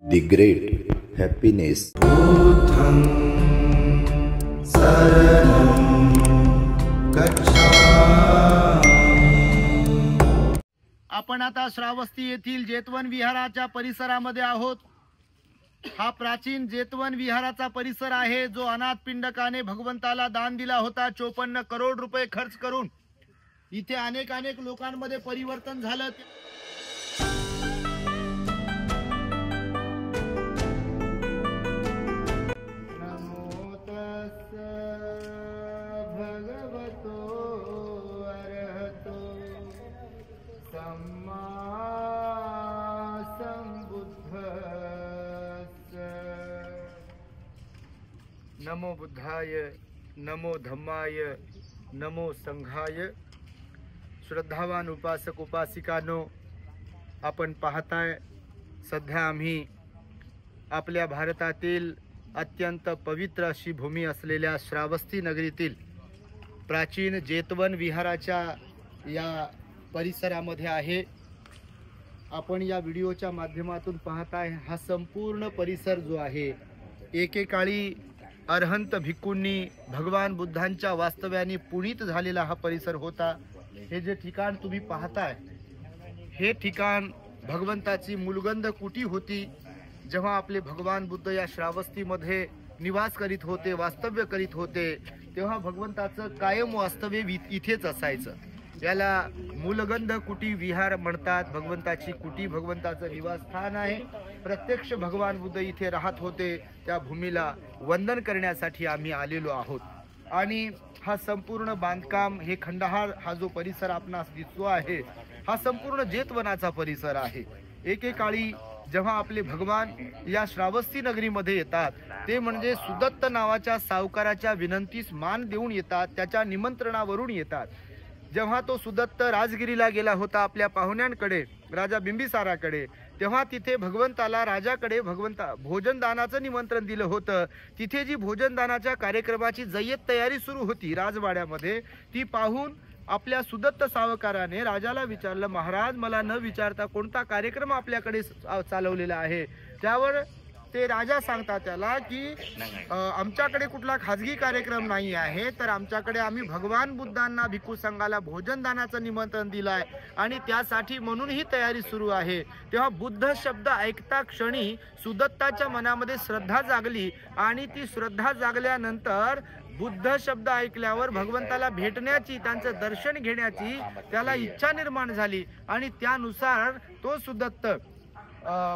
The great happiness. बुद्धं शरणं गच्छामि। आपण आता श्रावस्ती येथील जेतवन विहाराच्या परिसरामध्ये आहोत। हा प्राचीन जेतवन विहाराचा परिसर आहे जो अनाथ पिंडकाने भगवंताला दान दिला होता 54 करोड रुपये खर्च करून। इथे अनेक लोकांमध्ये परिवर्तन झालं। नमो बुद्धाय, नमो धम्माय, नमो संघाय। श्रद्धावान उपासक उपासिकांनो, आपण पाहताय सध्या आम्ही आपल्या भारतातील अत्यंत पवित्र अशी भूमी असलेल्या श्रावस्ती नगरीतील प्राचीन जेतवन विहाराच्या या परिसरामध्ये आहे। आपण या व्हिडिओच्या माध्यमातून पाहताय हा संपूर्ण परिसर जो आहे एकेकाळी अरहंत भिक्खूंनी भगवान बुद्धांच्या वास्तव्याने पुनीत झालेला हा परिसर होता। हे जे ठिकाण तुम्ही पाहताय हे ठिकाण भगवंताची मूलगंध कुटी होती। जेव्हा आपले भगवान बुद्ध या श्रावस्तीमध्ये निवास करीत होते, वास्तव्य करीत होते, तेव्हा भगवंताचं कायम वास्तव्य इथेच असायचं। याला मूलगंध कुटी विहार म्हणतात। भगवंताची कुटी भगवंताचं निवासस्थान आहे। प्रत्यक्ष भगवान बुद्ध इथे राहत होते। त्या भूमीला वंदन करण्यासाठी आम्ही आलेलो आहोत। आणि हा संपूर्ण बांधकाम हे खंडहार हा जो परिसर आपणास दिसतो आहे हा संपूर्ण जेतवनाचा परिसर आहे। एकेकाळी जेव्हा आपले भगवान या श्रावस्ती नगरीमध्ये येतात ते म्हणजे सुदत्त नावाच्या सावकाराच्या विनंतीस मान देऊन येतात, त्याच्या निमंत्रणावरून येतात। जेव्हा तो सुदत्त राजगिरीला गेला होता आपल्या पाहुण्यांकडे, राजा बिंबिसाराकडे, तेव्हा तिथे भगवंताला राजाकडे भोजनदानाचं निमंत्रण दिलं होतं। तिथे जी भोजनदानाच्या कार्यक्रमाची जय्यत तयारी सुरू होती राजवाड्यामध्ये, ती पाहून आपल्या सुदत्त सावकाराने राजाला विचारलं, महाराज मला न विचारता कोणता कार्यक्रम आपल्याकडे चालवलेला आहे? त्यावर ते राजा सांगतात त्याला की आमच्याकडे कुठला खाजगी कार्यक्रम नाही आहे, तर आमच्याकडे आम्ही भगवान बुद्धांना भिक्खू संघाला भोजनदानाचं निमंत्रण दिलं आहे आणि त्यासाठी म्हणून ही तयारी सुरू आहे। तेव्हा बुद्ध शब्द ऐकता क्षणी सुदत्ताच्या मनामध्ये श्रद्धा जागली आणि ती श्रद्धा जागल्यानंतर बुद्ध शब्द ऐकल्यावर भगवंताला भेटण्याची, त्यांचं दर्शन घेण्याची त्याला इच्छा निर्माण झाली आणि त्यानुसार तो सुदत्त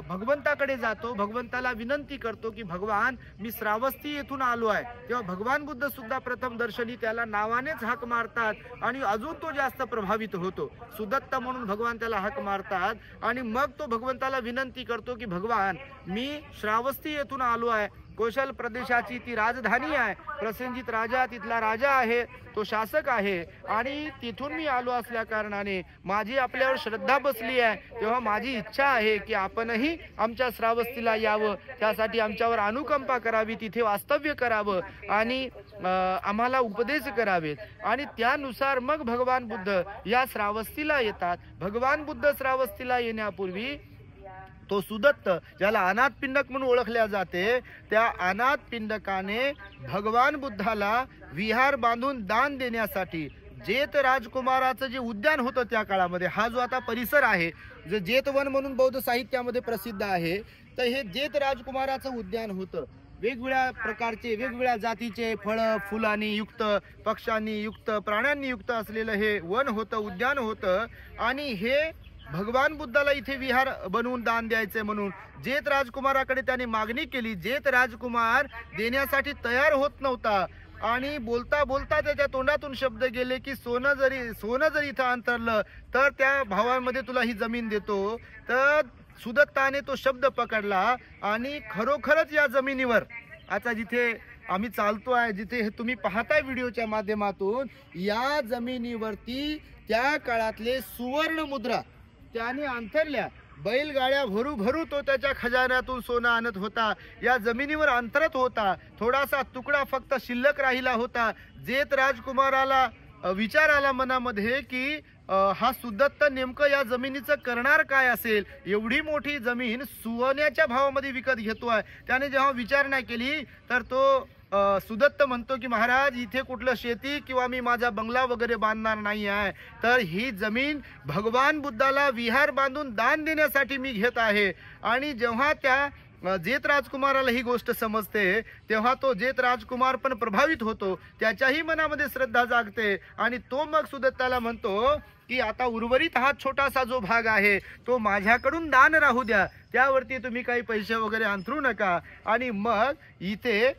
भगवंताकडे जातो, भगवंताला विनंती करतो की भगवान मी श्रावस्ती येथून आलो आहे। तेव्हा भगवान बुद्ध सुद्धा प्रथम दर्शनी त्याला नावानेच हाक मारतात आणि अजून तो जास्त प्रभावित होतो। सुदत्त म्हणून भगवान त्याला हाक मारतात आणि मग तो भगवंताला विनंती करतो की भगवान मी श्रावस्ती येथून आलो आहे। कौशल प्रदेशाची ती राजधानी आहे। प्रसेनजित राजा तिथला राजा आहे, तो शासक आहे आणि तिथून मी आलो असल्या कारणाने माझी आपल्यावर श्रद्धा बसली आहे। तेव्हा माझी इच्छा आहे की आपणही आमच्या श्रावस्तीला यावं, त्यासाठी आमच्यावर अनुकंपा करावी, तिथे वास्तव्य करावं आणि आम्हाला उपदेश करावेत। आणि त्यानुसार मग भगवान बुद्ध या श्रावस्तीला येतात। भगवान बुद्ध श्रावस्तीला येण्यापूर्वी तो सुदत्त, ज्याला अनाथ पिंडक म्हणून ओळखल्या जाते, त्या अनाथ पिंडकाने भगवान बुद्धाला विहार बांधून दान देण्यासाठी जेत राजकुमाराचं जे उद्यान होतं त्या काळामध्ये, हा जो आता परिसर आहे जे जेतवन म्हणून बौद्ध साहित्यामध्ये प्रसिद्ध आहे, तर हे जेत राजकुमाराचं उद्यान होतं। वेगवेगळ्या प्रकारचे, वेगवेगळ्या जातीचे फळं फुलांनी युक्त, पक्ष्यांनी युक्त, प्राण्यांनी युक्त असलेलं हे वन होतं, उद्यान होतं। आणि हे भगवान बुद्धाला इथे विहार बनवून दान द्यायचे म्हणून जेत राजकुमाराकडे त्याने मागणी केली। जेत राजकुमार देण्यासाठी तयार होत नव्हता आणि बोलता बोलता त्याच्या तोंडातून शब्द गेले की सोनं जरी इथं अंतरलं तर त्या भावामध्ये तुला ही जमीन देतो। तर सुदत्ताने तो शब्द पकडला आणि खरोखरच या जमिनीवर, आता जिथे आम्ही चालतो आहे, जिथे तुम्ही पाहताय व्हिडिओच्या माध्यमातून, या जमिनीवरती त्या काळातले सुवर्ण मुद्रा त्याने अंतरल्या। बैलगाड्या भरू तो त्याच्या खजान्यातून सोनं आणत होता, या जमिनीवर अंतरत होता। थोडासा तुकडा फक्त शिल्लक राहिला होता। जेत राजकुमाराला विचार आला मनामध्ये की हा सुदत्त नेमकं या जमिनीचं करणार काय असेल, एवढी मोठी जमीन सोन्याच्या भावामध्ये विकत घेतोय. त्याने जेव्हा विचारणा केली तर तो सुदत्त म्हणतो की महाराज, इथे कुठलं शेती किंवा मी माझा बंगला वगैरे बांधणार नाही आहे, तर ही जमीन भगवान बुद्धाला विहार बांधून दान देण्यासाठी मी घेत आहे. आणि जेव्हा त्या जेत राजकुमाराला ही गोष्ट समजते तेव्हा तो जेत राजकुमार पण प्रभावित होतो, त्याच्याही मनामध्ये श्रद्धा जागते आणि तो मग सुदत्ताला म्हणतो की आता उर्वरित हा छोटासा जो भाग आहे तो माझ्याकडून दान राहू द्या, त्यावरती तुम्ही काही पैसे वगैरे अंतरू नका. आणि मग इथे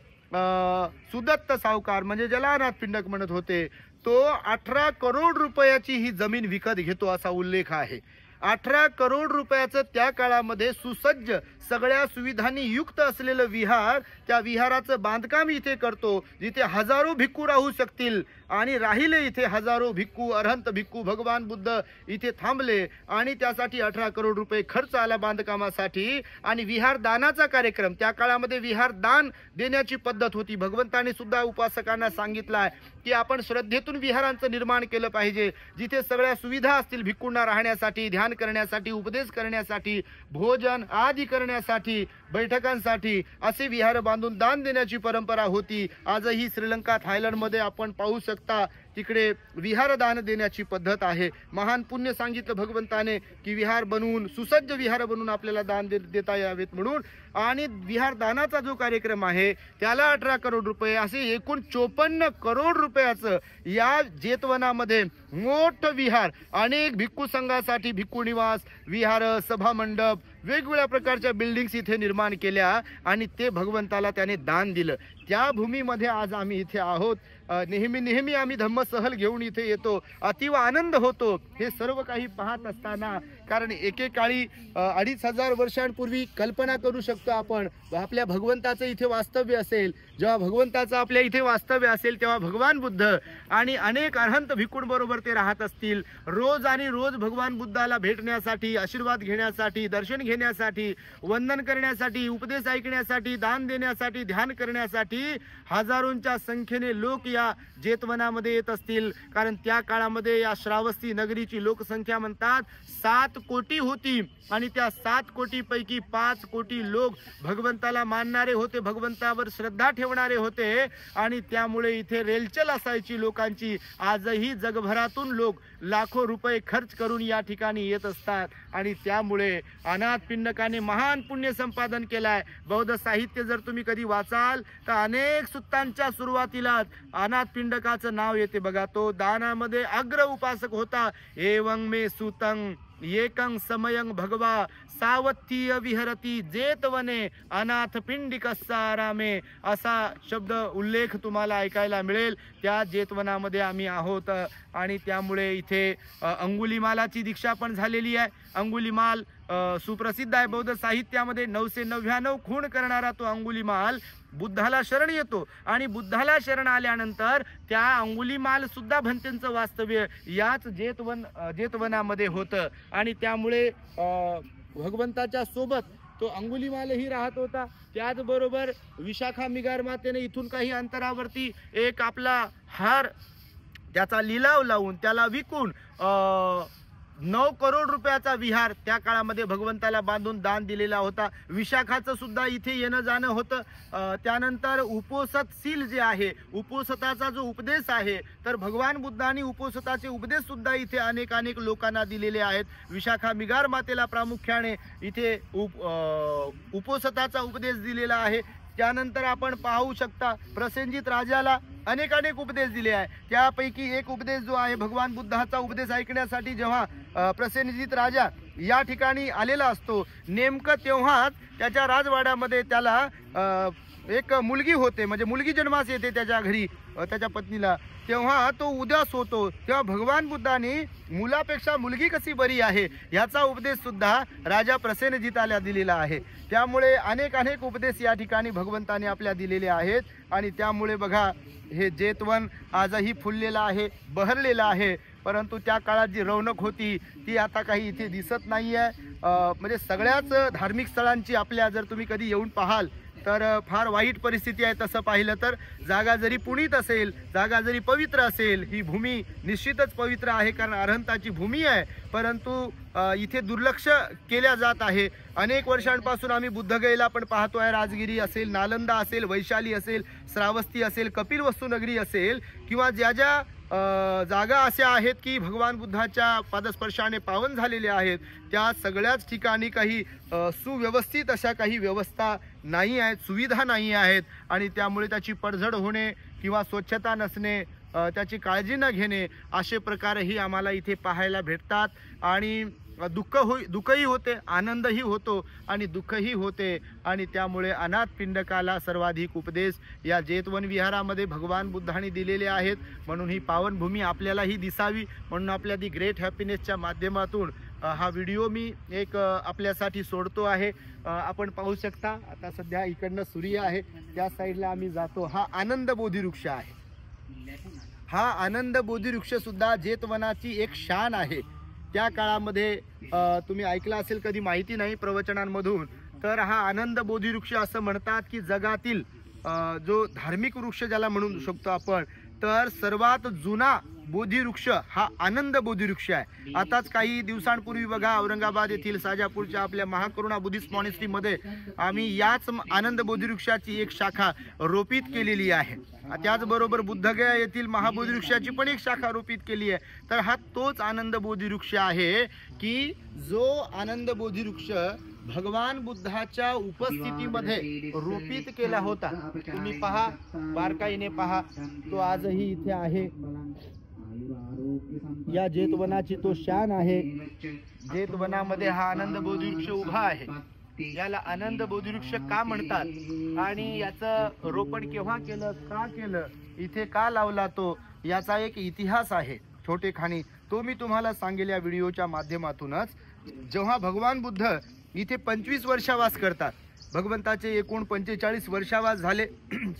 सुदत्त सावकार म्हणजे ज्याला अनाथ पिंडक म्हणत होते, तो 18 करोड रुपयाची ही जमीन विकत घेतो असा उल्लेख आहे. 18 करोड रुपयाचं त्या काळामध्ये सुसज्ज सगळ्या सुविधांनी युक्त असलेलं विहार, त्या विहाराचं बांधकाम इथे करतो, जिथे हजारो भिक्खू राहू शकतील. आणि राहिले इथे हजारो भिक्खू, अरहंत भिक्खू. भगवान बुद्ध इथे थांबले आणि त्यासाठी 18 करोड रुपये खर्च आला बांधकामासाठी. आणि विहार दानाचा कार्यक्रम, त्या काळामध्ये विहार दान देण्याची पद्धत होती. भगवंताने सुद्धा उपासकांना सांगितलं आहे की आपण श्रद्धेतून विहारांचं निर्माण केलं पाहिजे, जिथे सगळ्या सुविधा असतील भिक्खूंना राहण्यासाठी, ध्यान करण्यासाठी, उपदेश करण्यासाठी, भोजन आदी करण्यासाठी, बैठकांसाठी असे विहार बांधून दान देण्याची परंपरा होती. आजही श्रीलंका, थायलंडमध्ये आपण पाहू शकता, तिकडे विहार दान देण्याची पद्धत आहे. महान पुण्य सांगितलं भगवंताने की विहार बनवून, सुसज्ज विहार बनवून आपल्याला दान देता यावेत म्हणून. आणि विहार दानाचा जो कार्यक्रम आहे त्याला 18 करोड रुपये, असे एकूण 54 करोड रुपयाचं या जेतवनामध्ये मोठं विहार, अनेक भिक्खू संघासाठी भिक्खू निवास, विहार, सभा मंडप, वेगवेगळ्या प्रकारच्या बिल्डिंग्स इथे निर्माण केल्या आणि ते भगवंताला त्याने दान दिलं. त्या भूमीमध्ये आज आम्ही इथे आहोत. नेहमी आम्ही धम्मसहल घेऊन इथे येतो, अतिव आनंद होतो हे सर्व काही पाहत असताना. कारण एकेकाळी 2500 वर्षांपूर्वी कल्पना करू शकतो आपण, आपल्या भगवंताचं इथे वास्तव्य असेल. जेव्हा भगवंताचं आपल्या इथे वास्तव्य असेल तेव्हा भगवान बुद्ध आणि अनेक अरहंत भिक्खूंबरोबर ते राहत असतील. रोज आणि रोज भगवान बुद्धाला भेटण्यासाठी, आशीर्वाद घेण्यासाठी, दर्शन घेण्यासाठी, वंदन करण्यासाठी, उपदेश ऐकण्यासाठी, दान देण्यासाठी, ध्यान करण्यासाठी हजारोंच्या संख्येने लोक या जेतवनामध्ये येत असतील. कारण त्या काळामध्ये या श्रावस्ती नगरीची लोकसंख्या म्हणतात 7 कोटी होती आणि त्या 7 कोटीपैकी 5 कोटी लोक भगवंताला मानणारे होते, भगवंतावर श्रद्धा ठेवणारे होते. आणि त्यामुळे इथे रेलचल असायची लोकांची. आजही जगभरातून लोक लाखो रुपये खर्च करून या ठिकाणी येत असतात. आणि त्यामुळे अनाथ पिंडकाने महान पुण्य संपादन केलाय. बौद्ध साहित्य जर तुम्ही कधी वाचाल तर अनेक सुत्तांच्या सुरुवातीला अनाथ पिंडकाचं नाव येते बघा. तो दानामध्ये अग्र उपासक होता. एवं मे सुतं एकं समयं भगवा सावत्तीय विहरती जेतवने अनाथ पिंडिकस्सारामे, असा शब्द उल्लेख तुम्हाला ऐकायला मिळेल. त्या जेतवनामध्ये आम्ही आहोत आणि त्यामुळे इथे अंगुलीमालाची दीक्षा पण झालेली आहे. अंगुलीमाल सुप्रसिद्ध आहे बौद्ध साहित्यामध्ये. 999 खून करणारा तो अंगुलीमाल बुद्धाला शरण येतो आणि बुद्धाला शरण आल्यानंतर त्या अंगुलीमाल सुद्धा भंतेंचं वास्तव्य याच जेतवनामध्ये होतं. आणि त्यामुळे भगवंताच्या सोबत तो अंगुलीमालही राहत होता. त्याचबरोबर विशाखा मिगार मातेने इथून काही अंतरावरती एक आपला हार, त्याचा लिलाव लावून त्याला विकून 9 करोड रुपयाचा विहार त्या काळामध्ये भगवंताला बांधून दान दिलेला होता. विशाखाचं सुद्धा इथे येणं जाणं होतं. त्यानंतर उपोसतशील जे आहे, उपोसताचा जो उपदेश आहे, तर भगवान बुद्धांनी उपोसताचे उपदेश सुद्धा इथे अनेक लोकांना दिलेले आहेत. विशाखा मिगार मातेला प्रामुख्याने इथे उपोसताचा उपदेश दिलेला आहे. त्यानंतर आपण पाहू शकता प्रसेनजित राजाला अनेक उपदेश दिले आहे. त्यापैकी एक उपदेश जो आहे, भगवान बुद्धाचा उपदेश ऐकण्यासाठी जेव्हा प्रसेनजित राजा या ठिकाणी आलेला असतो, नेमकं तेव्हाच त्याच्या राजवाड्यामध्ये त्याला एक मुलगी होते, म्हणजे मुलगी जन्मास येते त्याच्या घरी, त्याच्या पत्नीला. तेव्हा तो उदास होतो. तेव्हा भगवान बुद्धांनी मुलापेक्षा मुलगी कशी बरी आहे याचा उपदेश सुद्धा राजा प्रसेनजिताला दिलेला आहे. त्यामुळे अनेक उपदेश या ठिकाणी भगवंताने आपल्या दिलेले आहेत. आणि त्यामुळे बघा, हे जेतवन आजही फुललेलं आहे, बहरलेलं आहे. परंतु त्या काळात जी रौनक होती ती आता काही इथे दिसत नाही आहे. म्हणजे सगळ्याच धार्मिक स्थळांची आपल्या जर तुम्ही कधी येऊन पाहाल तर फार वाईट परिस्थिती आहे. तसं पाहिलं तर जागा जरी पुनीत असेल, जागा जरी पवित्र असेल, ही भूमी निश्चितच पवित्र आहे कारण अरहंताची भूमी आहे, परंतु इथे दुर्लक्ष केल्या जात आहे. अनेक वर्षांपासून आम्ही बुद्धगयेला पण पाहतोय. राजगिरी असेल, नालंदा असेल, वैशाली असेल, श्रावस्ती असेल, कपिलवस्तू नगरी असेल किंवा ज्या ज्या जागा अशा आहेत की भगवान बुद्धाच्या पादस्पर्शाने पावन झालेल्या आहेत, त्या सगळ्याच ठिकाणी काही सुव्यवस्थित अशा काही व्यवस्था नाही आहेत, सुविधा नाही आहेत आणि त्यामुळे त्याची पडझड होणे किंवा स्वच्छता नसणे, त्याची काळजी न घेणे असे प्रकारही आम्हाला इथे पाहायला भेटतात. आणि दुःखही होते, आनंदही होतो आणि दुःखही होते. आणि त्यामुळे अनाथ पिंडकाला सर्वाधिक उपदेश या जेतवन विहारामध्ये भगवान बुद्धांनी दिलेले आहेत. म्हणून ही पावनभूमी आपल्यालाही दिसावी म्हणून आपल्या दी ग्रेट हॅपीनेसच्या माध्यमातून हा व्हिडिओ मी एक आपल्यासाठी सोडतो आहे. आपण पाहू शकता आता सध्या इकडनं सूर्य आहे, त्या साईडला आम्ही जातो. हा आनंद बोधिवृक्ष आहे. हा आनंद बोधिवृक्ष सुद्धा जेतवनाची एक शान आहे. त्या काळामध्ये तुम्ही ऐकलं असेल, कधी माहिती नाही प्रवचनांमधून, तर हा आनंद बोधिवृक्ष असं म्हणतात की जगातील जो धार्मिक वृक्ष ज्याला म्हणू शकतो आपण, तर सर्वात जुना बोधिवृक्ष हा आनंद बोधिवृक्ष आहे. आताच काही दिवसांपूर्वी बघा औरंगाबाद येथील साजापूरच्या आपल्या महाकरुणा बुद्धिस्ट मॉनेस्ट्रीमध्ये आम्ही याच आनंद बोधिवृक्षाची एक शाखा रोपित केलेली आहे. त्याचबरोबर बुद्धगया येथील महाबोधिवृक्षाची पण एक शाखा रोपित केली आहे. तर हा तोच आनंद बोधिवृक्ष आहे की जो आनंद बोधिवृक्ष भगवान बुद्धाच्या उपस्थितीमध्ये रोपित केला होता. तुम्ही पहा, बारकाईने पहा, तो आजही इथे आहे. या जेतवनाची तो शान आहे. जेतवनामध्ये हा आनंद बोधिवृक्ष उभा आहे. याला आनंद बोधिवृक्ष का म्हणतात आणि याचं रोपण केव्हा केलं, का केलं, इथे का लावला, तो याचा एक इतिहास आहे छोटेखानी. तो मी तुम्हाला सांगेल या व्हिडिओच्या माध्यमातूनच. जेव्हा भगवान बुद्ध इथे 25 वर्षावास करतात, भगवंताचे एकूण 45 वर्षावास झाले.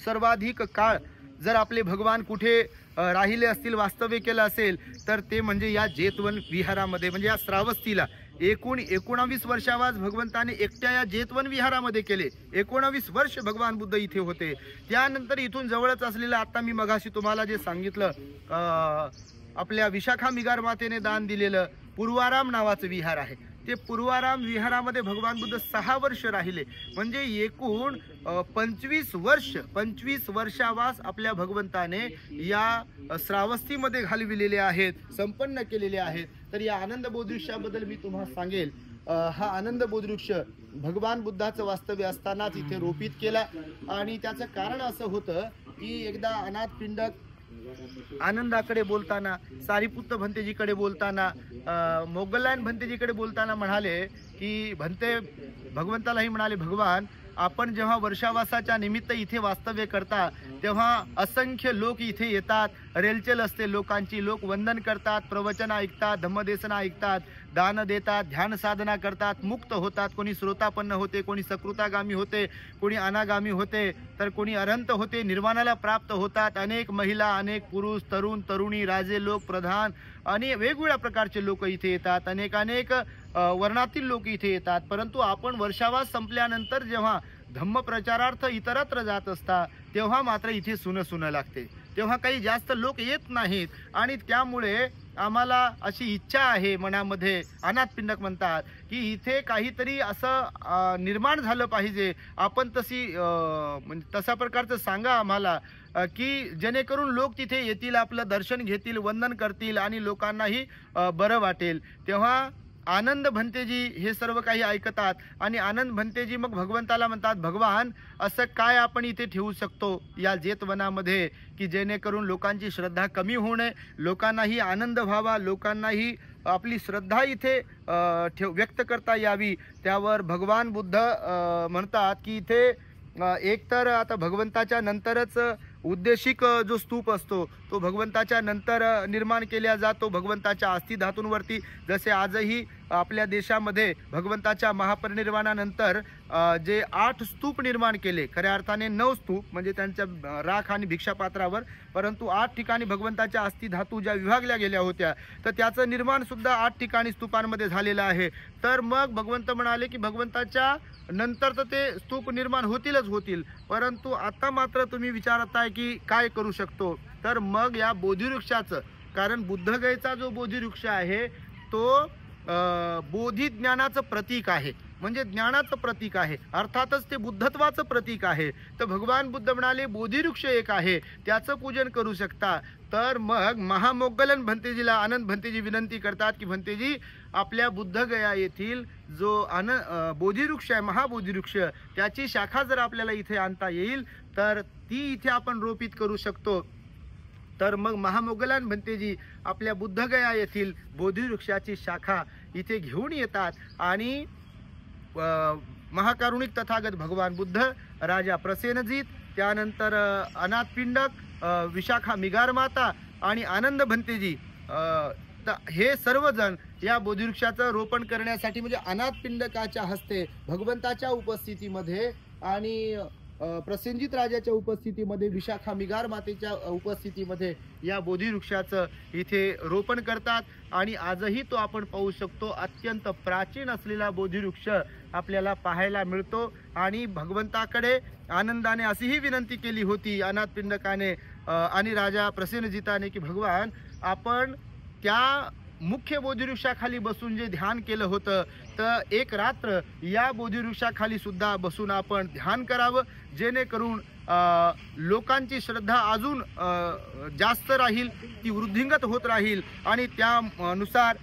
सर्वाधिक काळ जर आपले भगवान कुठे राहिले असतील, वास्तव्य केलं असेल, तर ते म्हणजे या जेतवन विहारामध्ये, म्हणजे या श्रावस्तीला. एकूण 19 वर्षावास भगवंताने एकट्या या जेतवन विहारामध्ये केले. 19 वर्ष भगवान बुद्ध इथे होते. त्यानंतर इथून जवळच असलेलं, आता मी मगाशी तुम्हाला जे सांगितलं, आपल्या विशाखा मिगार मातेने दान दिलेलं पूर्वाराम नावाचं विहार आहे. ते पूर्वाराम विहारामध्ये भगवान बुद्ध 6 वर्ष राहिले. म्हणजे एकूण 25 वर्षावास आपल्या भगवंताने या श्रावस्तीमध्ये घालविलेले आहेत, संपन्न केलेले आहेत. तर या आनंद बोधिवृक्षाबद्दल मी तुम्हाला सांगेल. हा आनंद बोधिवृक्ष भगवान बुद्धाचं वास्तव्य असतानाच इथे रोपित केला. आणि त्याचं कारण असं होतं की एकदा अनाथ पिंडक आनंदाकडे बोलताना, सारीपुत्त भंतेजीकडे बोलताना, मोगलायन भंतेजीकडे बोलताना म्हणाले की भंते भगवंतालाही म्हणाले, भगवान आपण जेव्हा वर्षावासाच्या निमित्त इथे वास्तव्य करता तेव्हा असंख्य लोक इथे येतात. रेलचेल असते लोकांची. लोक वंदन करतात, प्रवचन ऐकतात, धम्मदेसना ऐकतात, दान देतात, ध्यान साधना करतात, मुक्त होतात. कोणी श्रोतापन्न होते, कोणी सकृतागामी होते, कोणी अनागामी होते, तर कोणी अरहंत होते, निर्वाणाला प्राप्त होतात. अनेक महिला, अनेक पुरुष, तरुण तरुणी, राजे लोक, प्रधान आणि वेगवेगळ्या प्रकारचे लोक इथे येतात. अनेक वर्णातील लोक इथे येतात. परंतु आपण वर्षावास संपल्यानंतर जेव्हा धम्म प्रचारार्थ इतरत्र जात असता तेव्हा मात्र इथे सुनं लागते. तेव्हा काही जास्त लोक येत नाहीत. आणि त्यामुळे आम्हाला अशी इच्छा आहे मनामध्ये, अनाथ पिंडक म्हणतात की इथे काहीतरी असं निर्माण झालं पाहिजे. आपण म्हणजे तशा प्रकारचं सांगा आम्हाला की जेणेकरून लोक तिथे येतील, आपलं दर्शन घेतील, वंदन करतील आणि लोकांनाही बरं वाटेल. तेव्हा आनंद भंतेजी हे सर्व काही ऐकतात आणि आनंद भंतेजी मग भगवंताला म्हणतात, भगवान असं काय आपण इथे ठेवू शकतो या जेतवनामध्ये की जेणेकरून लोकांची श्रद्धा कमी होऊ नये, लोकांनाही आनंद व्हावा, लोकांनाही आपली श्रद्धा इथे व्यक्त करता यावी. त्यावर भगवान बुद्ध म्हणतात की इथे एकतर आता भगवंताच्या नंतरच उद्देशिक जो स्तूप असतो तो भगवंताच्या नंतर निर्माण केला जातो, भगवंताच्या अस्थि धातूंवरती. जसे आजही आपल्या देशामध्ये भगवंताच्या महापरिनिर्वाणानंतर जे 8 स्तूप निर्माण केले, खऱ्या अर्थाने 9 स्तूप म्हणजे त्यांच्या राख आणि भिक्षापात्रावर, परंतु 8 ठिकाणी भगवंताच्या अस्थि धातू ज्या विभागल्या गेल्या होत्या तर त्याचं निर्माण सुद्धा 8 ठिकाणी स्तूपांमध्ये झालेलं आहे. तर मग भगवंत म्हणाले की भगवंताच्या नंतर तर ते स्तूप निर्माण होतीलच होतील, परंतु आता मात्र तुम्ही विचारताय की काय करू शकतो. तर मग या बोधिवृक्षाचं, कारण बुद्धगयेचा जो बोधिवृक्ष आहे तो बोधी ज्ञानाचं प्रतीक आहे, म्हणजे ज्ञानाचं प्रतीक आहे, अर्थातच ते बुद्धत्वाचं प्रतीक आहे. तर भगवान बुद्ध म्हणाले बोधिवृक्ष एक आहे, त्याचं पूजन करू शकता. तर मग महामोग्गलन भंतेजीला, आनंद भंतेजी विनंती करतात की भंतेजी आपल्या बुद्धगया येथील जो बोधिवृक्ष आहे, महाबोधिवृक्ष, त्याची शाखा जर आपल्याला इथे आणता येईल तर ती इथे आपण रोपित करू शकतो. तर मग महामोग्गलान भंतेजी आपल्या बुद्धगया येथील बोधिवृक्षाची शाखा इथे घेऊन येतात आणि महाकारुणिक तथागत भगवान बुद्ध, राजा प्रसेनजीत, त्यानंतर अनाथपिंडक, विशाखा मिगार माता आणि आनंद भंतेजी हे सर्वजण या बोधिवृक्षाचं रोपण करण्यासाठी, म्हणजे अनाथपिंडकाच्या हस्ते भगवंताच्या उपस्थितीमध्ये आणि प्रसेनजित राजाच्या उपस्थितीमध्ये, विशाखा मिगार मातेच्या उपस्थितीमध्ये या बोधिवृक्षाचं इथे रोपण करतात. आणि आजही तो आपण पाहू शकतो. अत्यंत प्राचीन असलेला बोधिवृक्ष आपल्याला पाहायला मिळतो. आणि भगवंताकडे आनंदाने अशीही विनंती केली होती अनाथपिंडकाने आणि राजा प्रसेनजिताने की भगवान, आपण त्या मुख्य बोधिवृक्षाखाली बसून जे ध्यान केलं होतं तर एक रात्र या बोधिवृक्षाखाली सुद्धा बसून आपण ध्यान करावं, जेणेकरून लोकांची श्रद्धा अजून जास्त राहील, ती वृद्धिंगत होत राहील आणि त्यानुसार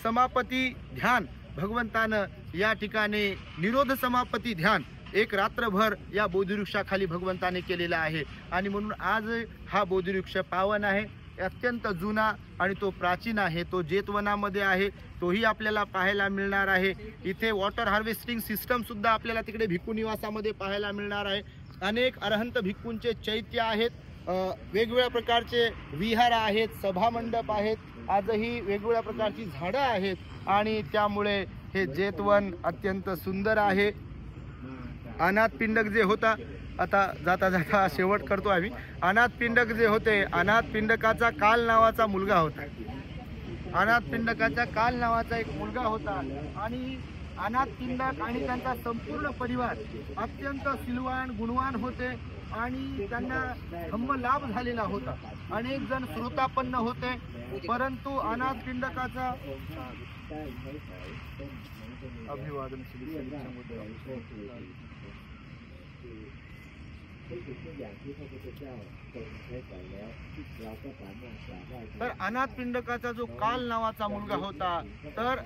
समापती ध्यान भगवंतानं या ठिकाणी निरोध समापती ध्यान एक रात्रभर या बोधिवृक्षाखाली भगवंताने केलेला आहे. आणि म्हणून आज हा बोधिवृक्ष पावन आहे, अत्यंत जुना आणि तो प्राचीन आहे. तो जेतवनामध्ये आहे, तोही आपल्याला पाहायला मिळणार आहे. इथे वॉटर हार्वेस्टिंग सिस्टम सुद्धा आपल्याला तिकडे भिक्खू निवासामध्ये पाहायला मिळणार आहे. अनेक अरहंत भिक्खूंचे चैत्य आहेत, वेगवेगळ्या प्रकारचे विहार आहेत, सभामंडप आहेत, आजही वेगवेगळ्या प्रकारची झाडं आहेत आणि त्यामुळे हे जेतवन अत्यंत सुंदर आहे. अनाथपिंडक जे होता, आता जाता जाता शेवट करतो आम्ही. अनाथपिंडक जे होते, अनाथपिंडकाचा काल नावाचा मुलगा होता. अनाथपिंडकाचा काल नावाचा एक मुलगा होता आणि अनाथपिंडक आणि त्यांचा संपूर्ण परिवार अत्यंत सिलवान गुणवान होते आणि त्यांना धम्म लाभ झालेला होता. अनेक जण श्रोतापन्न होते, परंतु अनाथपिंडकाचा अभिवादन तर अनाथपिंडकाचा जो काल नावाचा मुलगा होता तर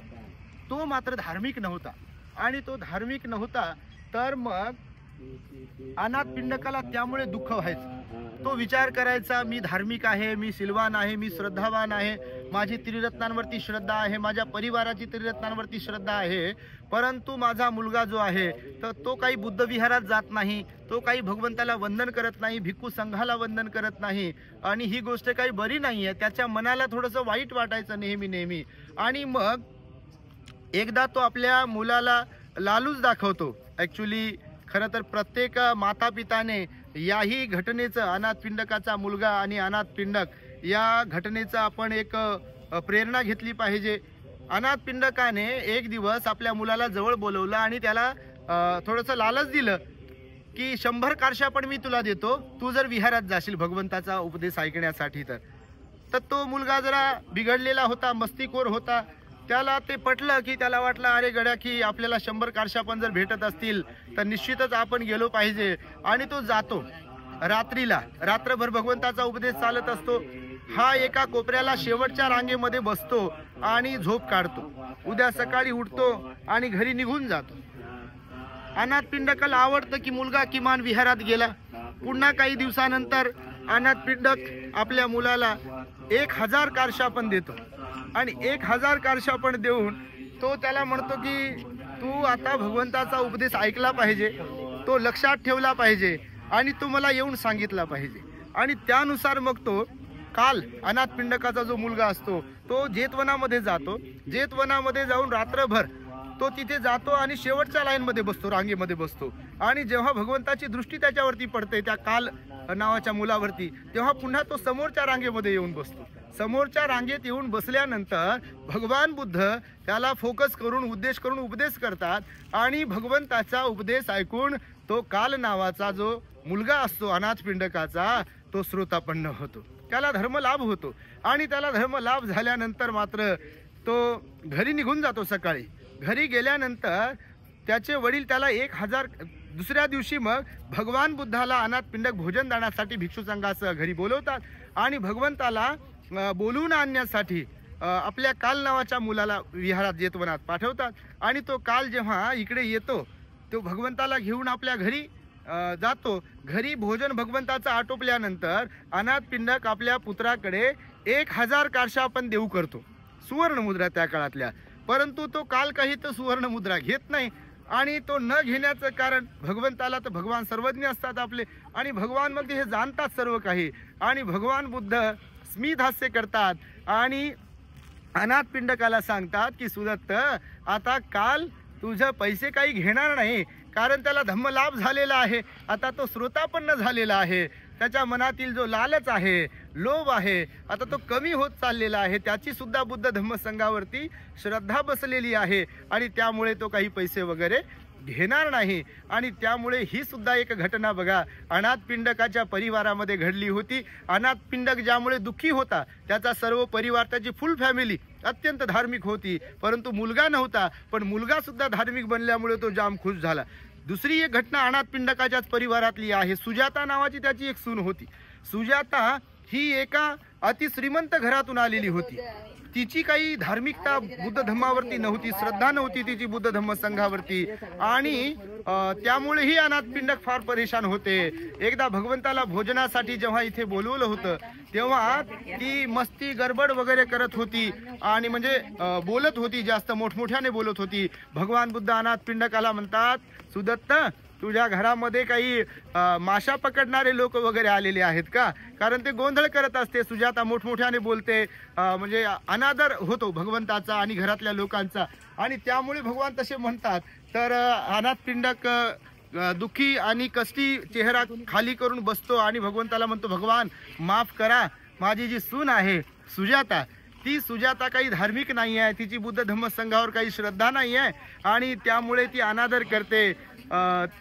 तो मात्र धार्मिक नव्हता. आणि तो धार्मिक नव्हता तर मग अनाथपिंडकाला त्यामुळे दुःख व्हायचं. तो विचार करायचा, मी धार्मिक आहे, मी सिलवान आहे, मी श्रद्धावान आहे, माझी त्रिरत्नांवरती श्रद्धा आहे, माझ्या परिवाराची त्रिरत्नांवरती श्रद्धा आहे, परंतु माझा मुलगा जो आहे तर तो काही बुद्ध विहारात जात नाही, तो काही भगवंताला वंदन करत नाही, भिक्खू संघाला वंदन करत नाही आणि ही गोष्ट काही बरी नाही आहे. त्याच्या मनाला थोडंसं वाईट वाटायचं नेहमी. आणि मग एकदा तो आपल्या मुलाला लालूच दाखवतो. ॲक्च्युली खरं तर प्रत्येक माता पिताने याही घटनेचं, अनाथपिंडकाचा मुलगा आणि अनाथपिंडक या घटनेचं आपण एक प्रेरणा घेतली पाहिजे. अनाथपिंडकाने एक दिवस आपल्या मुलाला जवळ बोलवलं आणि त्याला थोडंसं लालच दिलं की 100 कारशा पण मी तुला देतो, तू जर विहारात जाशील भगवंताचा उपदेश ऐकण्यासाठी. तर तो मुलगा जरा बिघडलेला होता, मस्तीखोर होता. त्याला ते पटलं की त्याला वाटलं, अरे गड्या, की आपल्याला 100 कारशा पण जर भेटत असतील तर निश्चितच आपण गेलो पाहिजे. आणि तो जातो रात्रीला. रात्रभर भगवंताचा उपदेश चालत असतो. हा एका कोपऱ्याला शेवटच्या रांगेमध्ये बसतो आणि झोप काढतो. उद्या सकाळी उठतो आणि घरी निघून जातो. अनाथपिंडकाला आवडतं की मुलगा किमान विहारात गेला. पुन्हा काही दिवसानंतर अनाथपिंडक आपल्या मुलाला 1000 कारशा पण देतो आणि 1000 कारशा पण देऊन तो त्याला म्हणतो की तू आता भगवंताचा उपदेश ऐकला पाहिजे, तो लक्षात ठेवला पाहिजे आणि तो मला येऊन सांगितला पाहिजे. आणि त्यानुसार मग तो काल अनाथ पिंडकाचा जो मुलगा असतो तो जेतवनामध्ये जातो. जेतवनामध्ये जाऊन रात्रभर तो तिथे जातो आणि शेवटच्या लाईनमध्ये बसतो, रांगेमध्ये बसतो. आणि जेव्हा भगवंताची दृष्टी त्याच्यावरती पडते, त्या काल नावाच्या मुलावरती, तेव्हा पुन्हा तो समोरच्या रांगेमध्ये येऊन बसतो. समोरच्या रांगेत येऊन बसल्यानंतर भगवान बुद्ध त्याला फोकस करून उद्देश करून उपदेश करतात आणि भगवंताचा उपदेश ऐकून तो काल नावाचा जो मुलगा असतो अनाथ पिंडकाचा तो श्रोतापन्न होतो, त्याला धर्मलाभ होतो. आणि त्याला धर्मलाभ झाल्यानंतर मात्र तो घरी निघून जातो. सकाळी घरी गेल्यानंतर त्याचे वडील त्याला 1000 दुसऱ्या दिवशी मग भगवान बुद्धाला अनाथ पिंडक भोजन दाण्यासाठी भिक्षू संघासह घरी बोलवतात आणि भगवंताला बोलवून आणण्यासाठी आपल्या काल नावाच्या मुलाला विहारात जेतवनात पाठवतात. आणि तो काल जेव्हा इकडे येतो तो भगवंताला घेऊन आपल्या घरी जातो. घरी भोजन भगवंताचं आटोपल्यानंतर अनाथ पिंडक आपल्या पुत्राकडे 1000 काश्या आपण देऊ करतो, सुवर्ण मुद्रा त्या काळातल्या. परंतु तो काल काही तर सुवर्ण मुद्रा घेत नाही. आणि तो न घेण्याचं कारण भगवंताला तर भगवान सर्वज्ञ असतात आपले आणि भगवान मग हे जाणतात सर्व काही. आणि भगवान बुद्ध स्मित हास्य करतात आणि अनाथ पिंडकाला सांगतात की सुदत्त, आता काल तुझं पैसे काही घेणार नाही, कारण त्याला धम्मलाभ झालेला आहे. आता तो श्रोतापन्न झालेला आहे. त्याच्या मनातील जो लालच आहे, लोभ आहे, आता तो कमी होत चाललेला आहे. त्याची सुद्धा बुद्ध धम्मसंघावरती श्रद्धा बसलेली आहे आणि त्यामुळे तो काही पैसे वगैरे घेणार नाही. आणि त्यामुळे ही सुद्धा एक घटना बघा अनाथ पिंडकाच्या परिवारामध्ये घडली होती. अनाथ पिंडक ज्यामुळे दुःखी होता, त्याचा सर्व परिवार, त्याची फुल फॅमिली अत्यंत धार्मिक होती, परंतु मुलगा नव्हता. पण मुलगा सुद्धा धार्मिक बनल्यामुळे तो जाम खुश झाला. दुसरी एक घटना अनाथ पिंडकाच्याच परिवारातली आहे. सुजाता नावाची त्याची एक सून होती. सुजाता ही एका अतिश्रीमंत घरातून आलेली होती. तिची काही धार्मिकता बुद्ध धम्मावरती नव्हती, श्रद्धा नव्हती तिची बुद्ध धम्म संघावरती. आणि त्यामुळे ही अनाथ पिंडक फार परेशान होते. एकदा भगवंताला भोजनासाठी जेव्हा इथे बोलवलं होतं तेव्हा ती मस्ती गडबड वगैरे करत होती आणि म्हणजे बोलत होती, जास्त मोठमोठ्याने बोलत होती. भगवान बुद्ध अनाथ पिंडकाला म्हणतात, सुदत्त, तुझ्या घरामध्ये काही माशा पकडणारे लोक वगैरे आलेले आहेत का? कारण ते गोंधळ करत असते. सुजाता मोठमोठ्याने बोलते, म्हणजे अनादर होतो भगवंताचा आणि घरातल्या लोकांचा. आणि त्यामुळे भगवान तसे म्हणतात. तर अनाथ पिंडक दुःखी आणि कष्टी चेहरा खाली करून बसतो आणि भगवंताला म्हणतो, भगवान माफ करा, माझी जी सून आहे सुजाता, ती सुजाता काही धार्मिक नाही आहे, तिची बुद्ध धम्म संघावर काही श्रद्धा नाही आहे आणि त्यामुळे ती अनादर करते.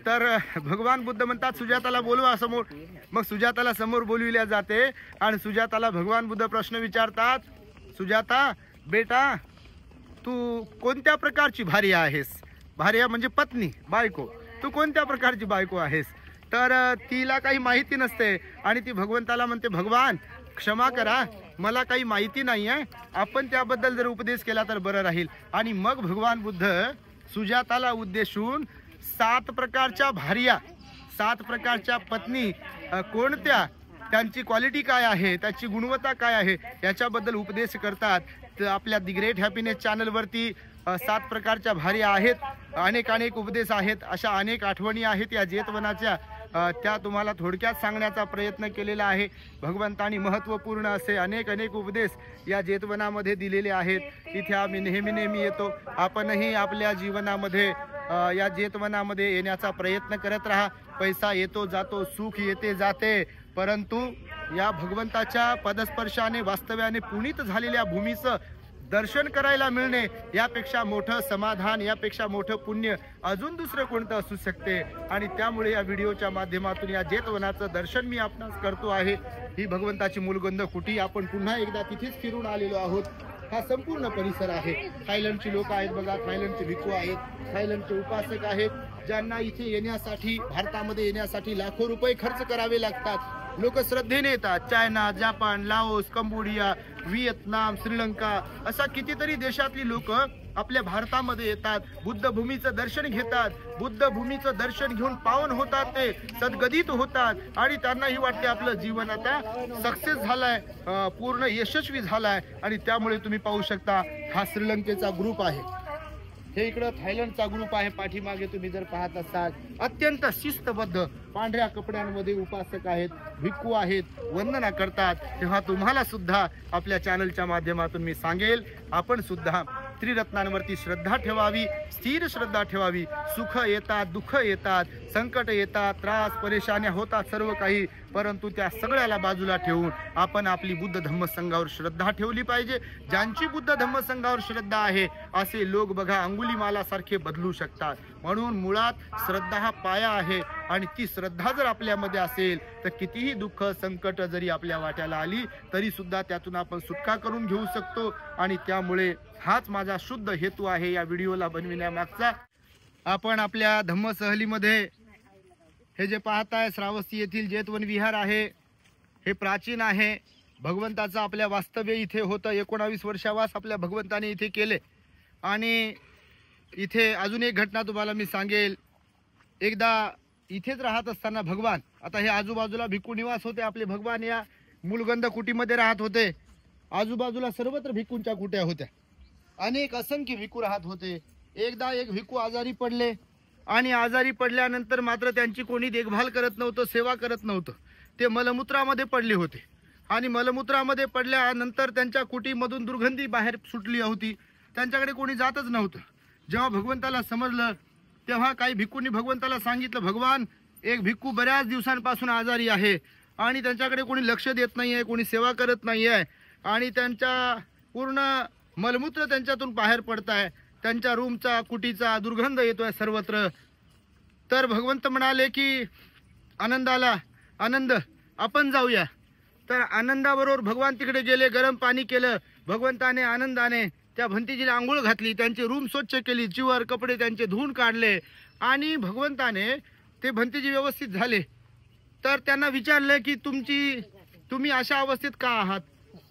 तर भगवान बुद्ध म्हणतात, सुजाताला बोलवा समोर. मग सुजाताला समोर बोलविल्या जाते आणि सुजाताला भगवान बुद्ध प्रश्न विचारतात, सुजाता बेटा, तू कोणत्या प्रकारची भार्या आहेस? भार्या म्हणजे पत्नी, बायको. तू कोणत्या प्रकारची बायको आहेस? तर तिला काही माहिती नसते आणि ती भगवंताला म्हणते, भगवान क्षमा करा, मला काही माहिती नाही आहे, आपण त्याबद्दल जर उपदेश केला तर बरं राहील. आणि मग भगवान बुद्ध सुजाताला उद्देशून 7 प्रकारच्या भार्या, 7 प्रकारच्या पत्नी कोणत्या, त्यांची क्वालिटी काय आहे, त्याची गुणवत्ता काय आहे, याच्याबद्दल उपदेश करतात. तर आपल्या दी ग्रेट हॅपीनेस चॅनलवरती 7 प्रकारच्या भार्या आहेत, अनेक उपदेश आहेत, अशा अनेक आठवणी आहेत या जेतवनाच्या. त्या तुम्हाला थोडक्यात सांगण्याचा प्रयत्न केलेला आहे. भगवंतांनी महत्त्वपूर्ण असे अनेक उपदेश या जेतवनामध्ये दिलेले आहेत. इथे आम्ही नेहमी येतो. आपणही आपल्या जीवनामध्ये या जेतवनामध्ये येण्याचा प्रयत्न करत राहा. पैसा येतो जातो, सुख येते जाते, परंतु या भगवंताच्या पदस्पर्शाने वास्तव्याने पुनीत झालेल्या भूमीचं दर्शन करायला मिळणे यापेक्षा मोठं समाधान, यापेक्षा मोठं पुण्य अजून दुसरं कोणतं असू शकते. आणि त्यामुळे या व्हिडिओच्या माध्यमातून या जेतवनाचं दर्शन मी आपणास करतो आहे. ही भगवंताची मूलगंध कुटी. आपण पुन्हा एकदा तिथेच फिरून आलेलो आहोत. हा संपूर्ण परिसर आहे. थायलंडची लोक आहेत बघा, थायलंडचे भिक्खू आहेत, थायलंडचे उपासक आहेत, ज्यांना इथे येण्यासाठी, भारतामध्ये येण्यासाठी लाखो रुपये खर्च करावे लागतात. लोक श्रद्धेने येतात. China, Japan, Laos, Cambodia, Vietnam, Sri Lanka अशा कितीतरी देशातली लोक आपल्या भारतामध्ये येतात, बुद्ध भूमीचं दर्शन घेतात. बुद्ध भूमीचं दर्शन घेऊन पावन होतात, ते सद्गदित होतात आणि त्यांनाही वाटते आपलं जीवन आता सक्सेस झालाय, पूर्ण यशस्वी झालाय. आणि त्यामुळे तुम्ही पाहू शकता हा श्रीलंकेचा ग्रुप आहे. हे इकडं थायलंडचा ग्रुप आहे पाठीमागे तुम्ही जर पाहत असाल, अत्यंत शिस्तबद्ध पांढऱ्या कपड्यांमध्ये उपासक आहेत, भिक्खू आहेत, वंदना करतात. तेव्हा तुम्हाला सुद्धा आपल्या चॅनलच्या माध्यमातून मी सांगेल, आपण सुद्धा त्रिरत्नांवरती श्रद्धा ठेवावी, स्थिर श्रद्धा ठेवावी. सुख येतात, दुःख येतात, संकट येतात, त्रास परेशान्या होतात, सर्व काही, परंतु त्या सगळ्याला बाजूला ठेवून आपण आपली बुद्ध धम्म संघावर श्रद्धा ठेवली पाहिजे. ज्यांची बुद्ध धम्म संघावर श्रद्धा आहे असे लोक बघा अंगुलीमालासारखे बदलू शकतात. म्हणून मुळात श्रद्धा हा पाया आहे आणि ती श्रद्धा जर आपल्यामध्ये असेल तर कितीही दुःख संकट जरी आपल्या वाट्याला आली तरी सुद्धा त्यातून आपण सुटका करून घेऊ शकतो. आणि त्यामुळे हाच माझा शुद्ध हेतू आहे या व्हिडिओला बनविण्यामागचा. आपण आपल्या धम्म सहलीमध्ये हे जे पाहताय श्रावस्ती येथील जेतवन विहार आहे, हे प्राचीन आहे. भगवंताचं आपल्या वास्तव्य इथे होतं. 19 वर्षावास आपल्या भगवंताने इथे केले. आणि इथे अजून एक घटना तुम्हाला मी सांगेल. एकदा इथेच राहत असताना भगवान, आता हे आजूबाजूला भिक्खू निवास होते आपले, भगवान या मूलगंध कुटीमध्ये राहत होते. आजूबाजूला सर्वत्र भिक्खूंच्या कुट्या होत्या, अनेक असंख्य भिक्खू राहत होते. एकदा एक भिक्खू आजारी पडले आणि आजारी पडल्यानंतर मात्र त्यांची कोणी देखभाल करत नव्हतं, सेवा करत नव्हतं. ते मलमूत्रामध्ये पडले होते आणि मलमूत्रामध्ये पडल्यानंतर त्यांच्या कुटीमधून दुर्गंधी बाहेर सुटली होती. त्यांच्याकडे कोणी जातच नव्हतं. जेव्हा भगवंताला समजलं तेव्हा काही भिक्खूंनी भगवंताला सांगितलं, भगवान एक भिक्खू बऱ्याच दिवसांपासून आजारी आहे आणि त्यांच्याकडे कोणी लक्ष देत नाही आहे, कोणी सेवा करत नाही आहे आणि त्यांच्या पूर्ण मलमूत्र त्यांच्यातून बाहेर पडत आहे, त्यांच्या रूमचा कुटीचा दुर्गंध येतोय सर्वत्र. तर भगवंत म्हणाले की आनंदाला आनंद आपण जाऊया. तर आनंदाबरोबर भगवान तिकडे गेले, गरम पाणी केलं. भगवंताने आनंदाने त्या भंतीजीला आंघोळ घातली, त्यांची रूम स्वच्छ केली, चिवर कपडे त्यांचे धुवून काढले आणि भगवंताने ते भंतीजी व्यवस्थित झाले. तर त्यांना विचारलं की तुम्ही अशा अवस्थेत का आहात,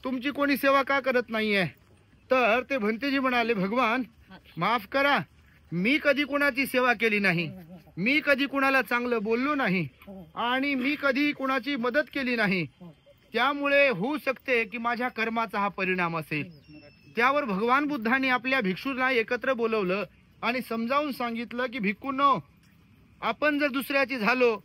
तुमची कोणी सेवा का करत नाही आहे. तर ते भंतेजी म्हणाले, भगवान माफ करा, मी कधी कोणाची सेवा केली नाही, मी कधी कोणाला चांगलं बोललो नाही आणि मी कधी कोणाची मदत केली नाही. त्यामुळे होऊ शकते की माझ्या कर्माचा हा परिणाम असेल. त्यावर भगवान बुद्धांनी आपल्या भिक्षूंना एकत्र बोलवलं आणि समजावून सांगितलं की भिक्खूंनो, आपण जर दुसऱ्याची झालो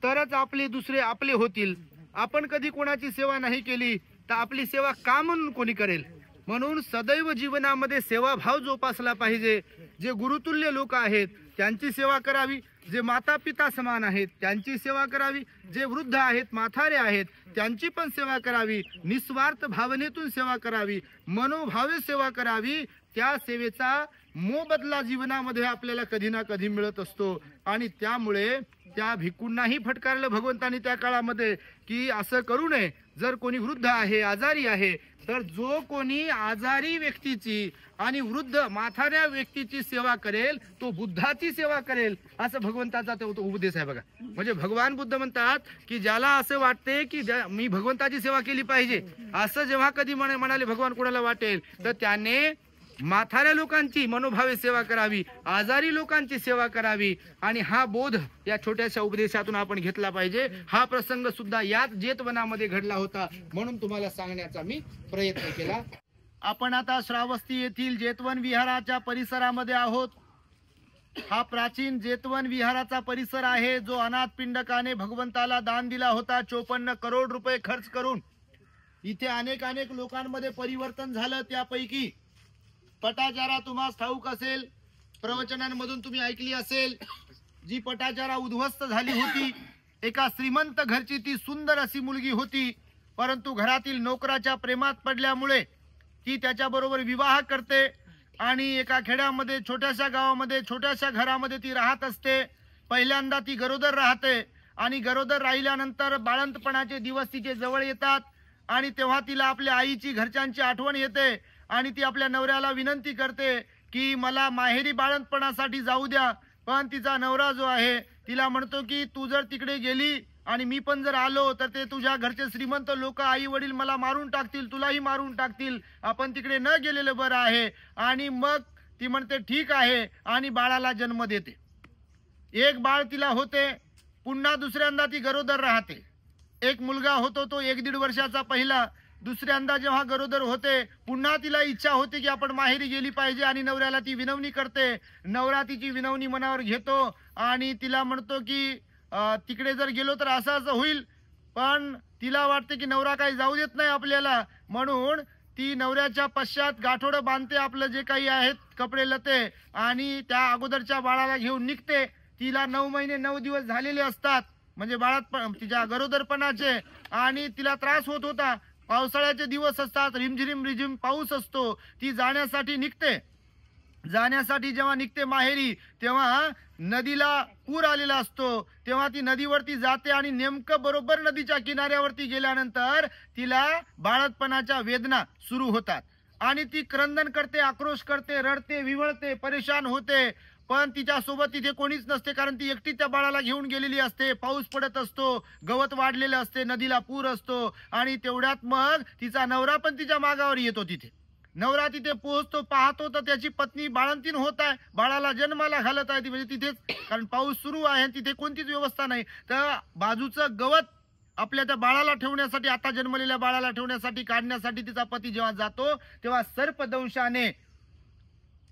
तरच दुसरे आपले होतील. आपण कधी कोणाची सेवा नाही केली तर आपली सेवा का म्हणून कोणी करेल. म्हणून सदैव जीवनामध्ये सेवाभाव जोपासला पाहिजे. जे गुरुतुल्य लोक आहेत त्यांची सेवा करावी, जे माता पिता समान आहेत त्यांची सेवा करावी, जे वृद्ध आहेत म्हातारे आहेत त्यांची पण सेवा करावी, निस्वार्थ भावनेतून सेवा करावी, मनोभावे सेवा करावी. त्या सेवेचा मोबदला जीवनामध्ये आपल्याला कधी ना कधी मिळत असतो. आणि त्यामुळे त्या भिक्खूंनाही फटकारलं भगवंतानी त्या काळामध्ये की असं करू नये. जर कोणी वृद्ध आहे, आजारी आहे, तर जो कोणी आजारी व्यक्तीची आणि वृद्ध म्हाताऱ्या व्यक्तीची सेवा करेल तो बुद्धाची सेवा करेल, असं भगवंताचा तो उपदेश आहे बघा. म्हणजे भगवान बुद्ध म्हणतात की ज्याला असं वाटते की मी भगवंताची सेवा केली पाहिजे, असं जेव्हा कधी म्हणाले भगवान कोणाला वाटेल तर त्याने म्हाताऱ्या लोकांची मनोभावे सेवा करावी, आजारी लोकांची सेवा करावी. आणि हा बोध या छोट्याशा उपदेशातून आपण घेतला पाहिजे. हा प्रसंग सुद्धा याच जेतवनामध्ये घडला होता, म्हणून तुम्हाला सांगण्याचा मी प्रयत्न केला. आपण आता श्रावस्ती येथील जेतवन विहाराच्या परिसरामध्ये आहोत. हा प्राचीन जेतवन विहाराचा परिसर आहे जो अनाथ पिंडकाने भगवंताला दान दिला होता 54 करोड रुपये खर्च करून. इथे अनेक लोकांमध्ये परिवर्तन झालं. त्यापैकी पटाचारा तुम्हाला ठाऊक असेल, प्रवचनांमधून तुम्ही ऐकली असेल, जी पटाचारा उद्ध्वस्त झाली होती. एका श्रीमंत घरची ती सुंदर अशी मुलगी होती, परंतु घरातील नोकराच्या प्रेमात पडल्यामुळे ती त्याच्याबरोबर विवाह करते आणि एका खेड्यामध्ये छोट्याशा गावामध्ये छोट्याशा घरामध्ये ती राहत असते. पहिल्यांदा ती गरोदर राहते आणि गरोदर राहिल्यानंतर बाळंतपणाचे दिवस तिचे जवळ येतात आणि तेव्हा तिला आपल्या आईची घरच्यांची आठवण येते आणि ती आपल्या नवऱ्याला विनंती करते की मला माहेरी बाळंतपणासाठी जाऊ द्या. पण तिचा नवरा जो आहे तिला म्हणतो की तू जर तिकडे गेली आणि मी पण जर आलो तर ते तुझ्या घरचे श्रीमंत लोक आई वडील मला मारून टाकतील, तुलाही मारून टाकतील, आपण तिकडे न गेलेलं बरं आहे. आणि मग ती म्हणते ठीक आहे आणि बाळाला जन्म देते. एक बाळ तिला होते. पुन्हा दुसऱ्यांदा ती गरोदर राहते. एक मुलगा होतो, तो 1-1.5 वर्षाचा पहिला. दुसऱ्यांदा जेव्हा गरोदर होते पुन्हा तिला इच्छा होते की आपण माहेरी गेली पाहिजे आणि नवऱ्याला ती विनवणी करते. नवरा तिची विनवणी मनावर घेतो आणि तिला म्हणतो की तिकडे जर गेलो तर असं असं होईल. पण तिला वाटते की नवरा काही जाऊ देत नाही आपल्याला, म्हणून ती नवऱ्याच्या पश्चात गाठोडं बांधते आपलं जे काही आहेत कपडे लते आणि त्या अगोदरच्या बाळाला घेऊन निघते. तिला 9 महिने 9 दिवस झालेले असतात, म्हणजे बाळात तिच्या गरोदरपणाचे, आणि तिला त्रास होत होता. पावसाळ्याचे दिवस असतात, रिमझिम रिमझिम पाऊस असतो. ती जाण्यासाठी निघते. जाण्यासाठी जेव्हा निघते माहेरी तेव्हा नदीला पूर आलेला असतो. तेव्हा ती नदीवरती जाते आणि नेमकं बरोबर नदीच्या किनाऱ्यावरती गेल्यानंतर तिला बाळतपणाच्या वेदना सुरू होतात आणि ती क्रंदन करते, आक्रोश करते, रडते, विवळते, परेशान होते. पण तिच्या सोबत तिथे कोणीच नसते, कारण ती एकटी त्या बाळाला घेऊन गेलेली असते. पाऊस पडत असतो, गवत वाढलेलं असते, नदीला पूर असतो आणि तेवढ्यात मग तिचा नवरा पण तिच्या मागावर येतो. तिथे नवरा तिथे पोहोचतो, पाहतो तर त्याची पत्नी बाळंतीण होत आहे, बाळाला जन्माला घालत आहे. ती म्हणजे तिथेच, कारण पाऊस सुरू आहे, तिथे कोणतीच व्यवस्था नाही. तर बाजूचं गवत आपल्या त्या बाळाला ठेवण्यासाठी, आता जन्मलेल्या बाळाला ठेवण्यासाठी काढण्यासाठी तिचा पती जेव्हा जातो तेव्हा सर्पदंशाने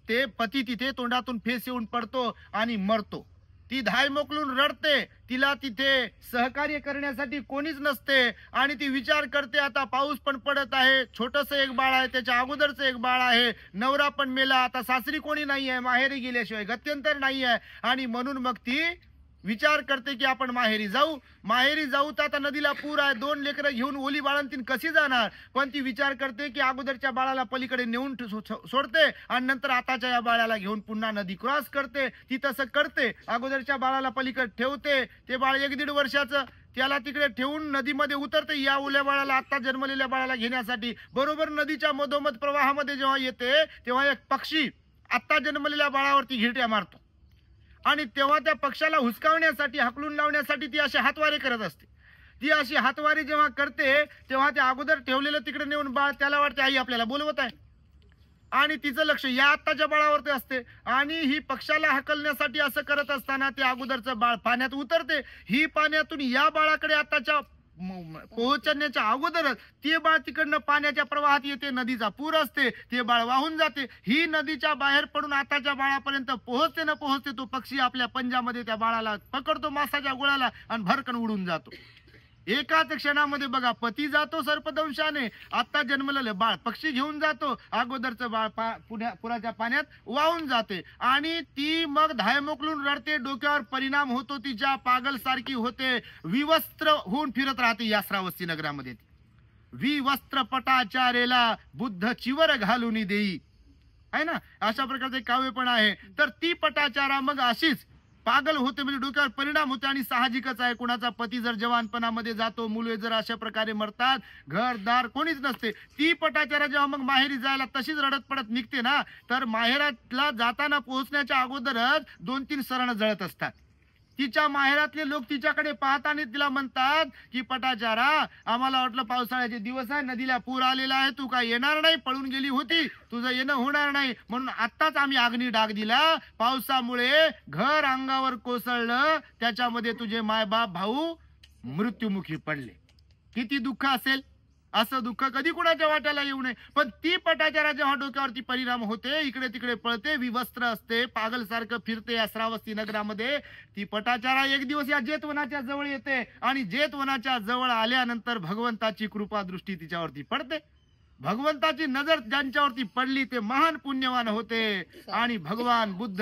ते पती तिथे तोंडातून फेस येऊन पडतो आणि मरतो. ती धाय मोकलून रडते. तिला तिथे सहकार्य करण्यासाठी कोणीच नसते आणि ती विचार करते आता पाऊस पण पडत आहे, छोटस एक बाळ आहे, त्याच्या अगोदरचं एक बाळ आहे, नवरा पण मेला, आता सासरी कोणी नाही आहे, माहेरी गेल्याशिवाय गत्यंतर नाही आहे. आणि म्हणून मग ती विचार करते की आपण माहेरी जाऊ. माहेरी जाऊ तर आता नदीला पूर आहे, 2 लेकरं घेऊन ओली बाळंतीण कशी जाणार. पण ती विचार करते की अगोदरच्या बाळाला पलीकडे नेऊन सोडते आणि नंतर आताच्या या बाळाला घेऊन पुन्हा नदी क्रॉस करते. ती तसं करते, अगोदरच्या बाळाला पलीकडे ठेवते. ते बाळ 1-1.5 वर्षाचं, त्याला तिकडे ठेवून नदीमध्ये उतरते या ओल्या बाळाला, आता जन्मलेल्या बाळाला घेण्यासाठी. बरोबर नदीच्या मधोमध प्रवाहामध्ये जेव्हा येते तेव्हा एक पक्षी आता जन्मलेल्या बाळावरती घिरट्या मारतो आणि तेव्हा त्या पक्षाला हुसकावण्यासाठी, हाकलून लावण्यासाठी ती अशी हातवारे करत असते. ती अशी हातवारी जेव्हा करते तेव्हा ते अगोदर ठेवलेलं तिकडे नेऊन बाळ, त्याला वाटते आई आपल्याला बोलवत आहे आणि तिचं लक्ष या आत्ताच्या बाळावरती असते. आणि ही पक्षाला हाकलण्यासाठी असं करत असताना ते अगोदरचं बाळ पाण्यात उतरते. ही पाण्यातून या बाळाकडे आताच्या पोहोचण्याच्या अगोदरच ते बाळ तिकडनं पाण्याच्या प्रवाहात येते, नदीचा पूर असते, ते बाळ वाहून जाते. ही नदीच्या बाहेर पडून आताच्या बाळापर्यंत पोहोचते न पोहोचते, तो पक्षी आपल्या पंजामध्ये त्या बाळाला पकडतो, मासाच्या गोळ्याला, आणि भरकन उडून जातो. एकाच क्षणामध्ये बघा, पती जातो सर्पदंशाने, आता जन्मलेलं बाळ पक्षी घेऊन जातो, अगोदरचं बाळ पुराच्या पाण्यात वाहून जाते. आणि ती मग धाय मोकलून रडते, डोक्यावर परिणाम होतो तिच्या, पागल सारखी होते, विवस्त्र होऊन फिरत राहते या श्रावस्ती नगरामध्ये. विवस्त्र पटाचारेला बुद्ध चिवर घालून देई, आहे ना, अशा प्रकारचे काव्य पण आहे. तर ती पटाचारा मग अशीच पागल होते, म्हणजे डोक्यावर परिणाम होते. आणि साहजिकच आहे, कुणाचा पती जर जवानपणामध्ये जातो, मुले जर अशा प्रकारे मरतात, घरदार कोणीच नसते, ती पटाचारा जेव्हा मग माहेरी जायला तशीच रडत पडत निघते ना, तर माहेरातला जाताना पोहोचण्याच्या अगोदरच 2-3 सरण जळत असतात. तिच्या माहेरातले लोक तिच्याकडे पाहताना तिला म्हणतात की पटाचारा, आम्हाला वाटलं पावसाळ्याचे दिवस आहे, नदीला पूर आलेला आहे, तू काय येणार नाही, पळून गेली होती, तुझं येणं होणार नाही, म्हणून आत्ताच आम्ही अग्नी डाग दिला. पावसामुळे घर अंगावर कोसळलं, त्याच्यामध्ये तुझे मायबाप भाऊ मृत्युमुखी पडले. किती दुःख असेल. असं दुःख कधी कुणाच्या वाट्याला येऊ नये. पण ती पटाचारा जेव्हा डोक्यावरती परिणाम होते, इकडे तिकडे पळते, विवस्त्र असते, पागल सारखं फिरते या श्रावस्ती नगरामध्ये, ती पटाचारा एक दिवस या जेतवनाच्या जवळ येते आणि जेतवनाच्या जवळ आल्यानंतर भगवंताची कृपा दृष्टी तिच्यावरती पडते. भगवंताची नजर ज्यांच्यावरती पडली ते महान पुण्यवान होते. आणि भगवान बुद्ध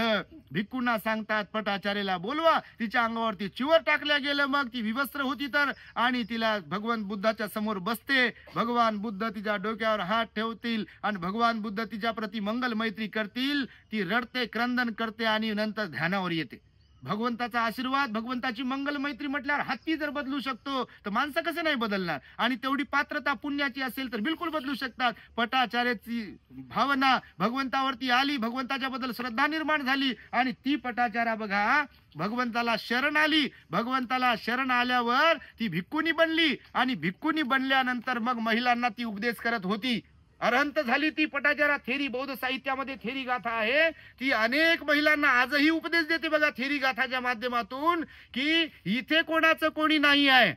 भिक्खूंना सांगतात, पटाचार्याला बोलवा. तिच्या अंगावरती चिवर टाकल्या गेलं, मग ती विवस्त्र होती तर, आणि तिला भगवान बुद्धाच्या समोर बसते. भगवान बुद्ध तिच्या डोक्यावर हात ठेवतील आणि भगवान बुद्ध तिच्या प्रति मंगल मैत्री करतील. ती रडते, क्रंदन करते आणि नंतर ध्यानावर येते. भगवंताचा आशीर्वाद, भगवंताची मंगल मैत्री म्हटल्यावर हत्ती जर बदलू शकतो तर माणसं कसं नाही बदलणार. आणि तेवढी पात्रता पुण्याची असेल तर बिलकुल बदलू शकतात. पटाचार्याची भावना भगवंतावरती आली, भगवंताच्या बद्दल श्रद्धा निर्माण झाली आणि ती पटाचारा बघा भगवंताला शरण आली. भगवंताला शरण आल्यावर ती भिक्खुनी बनली आणि भिक्खुनी बनल्यानंतर मग महिलांना ती उपदेश करत होती. अरहंत झाली ती पटाचारा. थेरी बौद्ध साहित्यामध्ये थेरी गाथा आहे, ती अनेक महिलांना आजही उपदेश देते बघा थेरी गाथाच्या माध्यमातून, की इथे कोणाचं कोणी नाही आहे,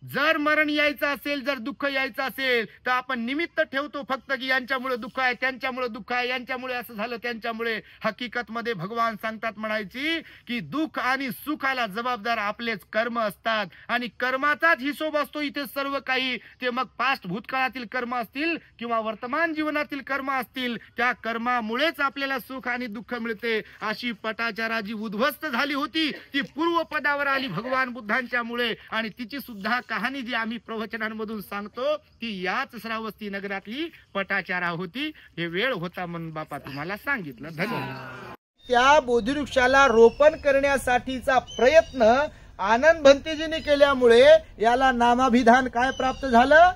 जर मरण यायचं असेल, जर दुःख यायचं असेल, तर आपण निमित्त ठेवतो फक्त की यांच्यामुळे दुःख आहे, त्यांच्यामुळे दुःख आहे, यांच्यामुळे असं झालं, त्यांच्यामुळे. हकीकत मध्ये भगवान सांगतात म्हणायची की दुःख आणि सुखाला जबाबदार आपलेच कर्म असतात आणि कर्माचाच हिशोब असतो इथे सर्व काही. ते मग पास्ट भूतकाळातील कर्म असतील किंवा वर्तमान जीवनातील कर्म असतील, त्या कर्मामुळेच आपल्याला सुख आणि दुःख मिळते. अशी पटाचारा जी उद्ध्वस्त झाली होती ती पूर्व पदावर आली भगवान बुद्धांच्या मुळे. आणि तिची सुद्धा कहाणी जी आम्ही प्रवचनांमधून सांगतो ती याच श्रावस्ती नगरातली पटाचारा होती. हे वेळ होता म्हणून बापा तुम्हाला सांगितलं. धन्यवाद. त्या बोधिवृक्षाला रोपण करण्यासाठीचा प्रयत्न आनंद भंतेजीने केल्यामुळे याला नामाभिधान काय प्राप्त झालं?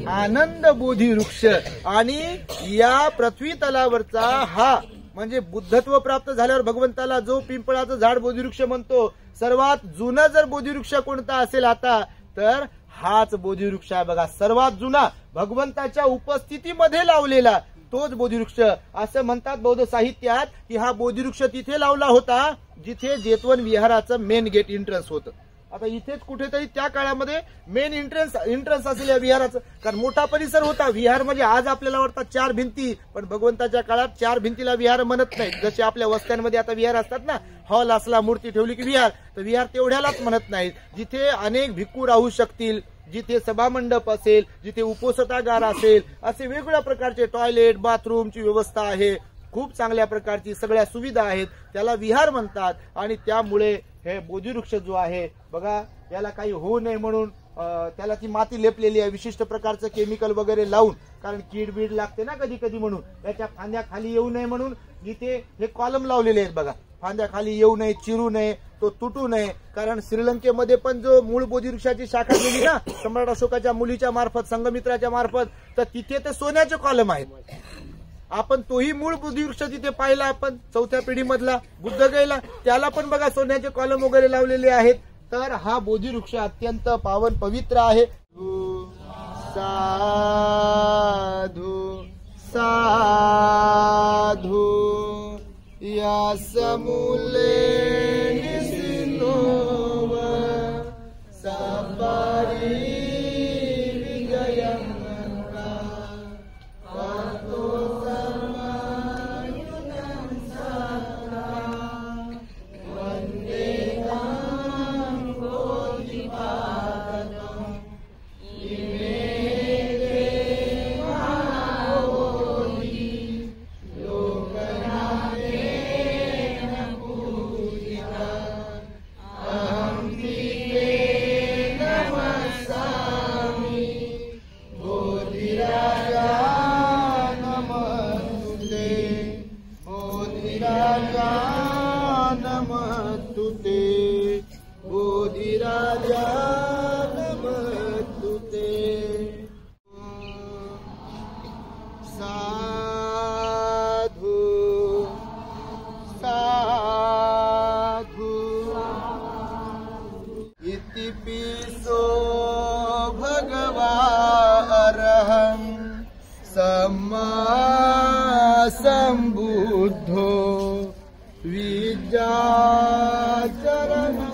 आनंद बोधिवृक्ष. आणि या पृथ्वी तलावरचा हा म्हणजे बुद्धत्व प्राप्त झाल्यावर भगवंताला जो पिंपळाचं झाड बोधिवृक्ष म्हणतो, सर्वात जुना जर बोधिवृक्ष कोणता असेल आता तर हाच बोधिवृक्ष आहे बघा. सर्वात जुना भगवंताच्या उपस्थितीमध्ये लावलेला तोच बोधिवृक्ष. असं म्हणतात बौद्ध साहित्यात की हा बोधिवृक्ष तिथे लावला होता जिथे जेतवन विहाराचं मेन गेट एंट्रन्स होतं. आता इथेच कुठेतरी त्या काळामध्ये मेन एंट्रन्स असेल या विहाराचं, कारण मोठा परिसर होता. विहार म्हणजे आज आपल्याला वाटतात 4 भिंती, पण भगवंताच्या काळात 4 भिंतीला विहार म्हणत नाही. जसे आपल्या वस्त्यांमध्ये आता विहार असतात ना, हॉल असला, मूर्ती ठेवली की विहार, तर विहार तेवढ्यालाच म्हणत नाहीत. जिथे अनेक भिक्खू राहू शकतील, जिथे सभामंडप असेल, जिथे उपोषणागार असेल, असे वेगवेगळ्या प्रकारचे टॉयलेट बाथरूमची व्यवस्था आहे, खूप चांगल्या प्रकारची सगळ्या सुविधा आहेत, त्याला विहार म्हणतात. आणि त्यामुळे हे बोधिवृक्ष जो आहे बघा, याला काही होऊ नये म्हणून त्याला ती माती लेपलेली आहे विशिष्ट प्रकारचं केमिकल वगैरे लावून, कारण कीड बीड लागते ना कधी कधी, म्हणून त्याच्या फांद्या खाली येऊ नये म्हणून इथे हे कॉलम लावलेले आहेत बघा. फांद्या खाली येऊ नये, चिरू नये, तो तुटू नये. कारण श्रीलंकेमध्ये पण जो मूळ बोधिवृक्षाची शाखा गेली ना सम्राट अशोकाच्या मुलीच्या मार्फत, संघमित्राच्या मार्फत, तर तिथे तर सोन्याचे कॉलम आहेत. आपण तोही मूळ बोधिवृक्ष तिथे पाहिला आपण, 4थ्या पिढीमधला बुद्ध गेला, त्याला पण बघा सोन्याचे कॉलम वगैरे लावलेले आहेत. तर हा बोधिवृक्ष अत्यंत पावन पवित्र आहे. साधू साधू या समूले निसिनोव सपारी विजयं संबुद्धो विद्याचरण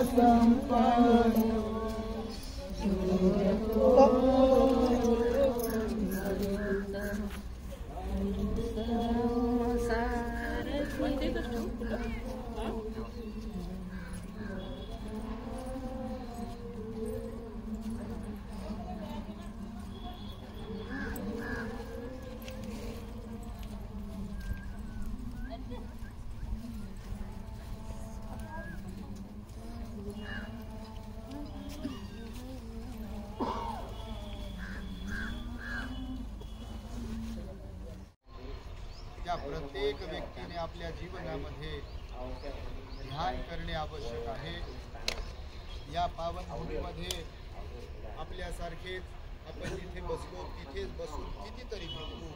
संपन्नो त्या प्रत्येक व्यक्तीने आपल्या जीवनामध्ये ध्यान करणे आवश्यक आहे. या पावन भूमीमध्ये आपल्यासारखेच आपण जिथे बसलो तिथेच बसून कितीतरी भिक्खू,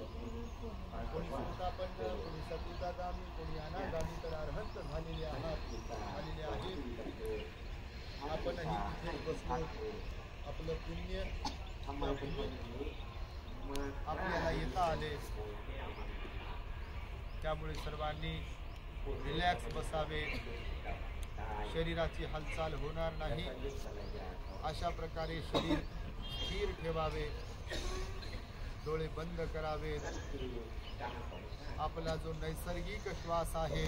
कोणी सुतापन्न, कोणी सतीदागामी, कोणी अनागामी तर अर्हंत झालेले आहेत. आपणही तिथेच बसलो. आपलं पुण्य आपल्याला येता आले. त्यामुळे सर्वांनी रिलॅक्स बसावे. शरीराची हालचाल होणार नाही. अशा प्रकारे शरीर स्थिर ठेवावे, डोळे बंद करावे. आपला जो नैसर्गिक श्वास आहे,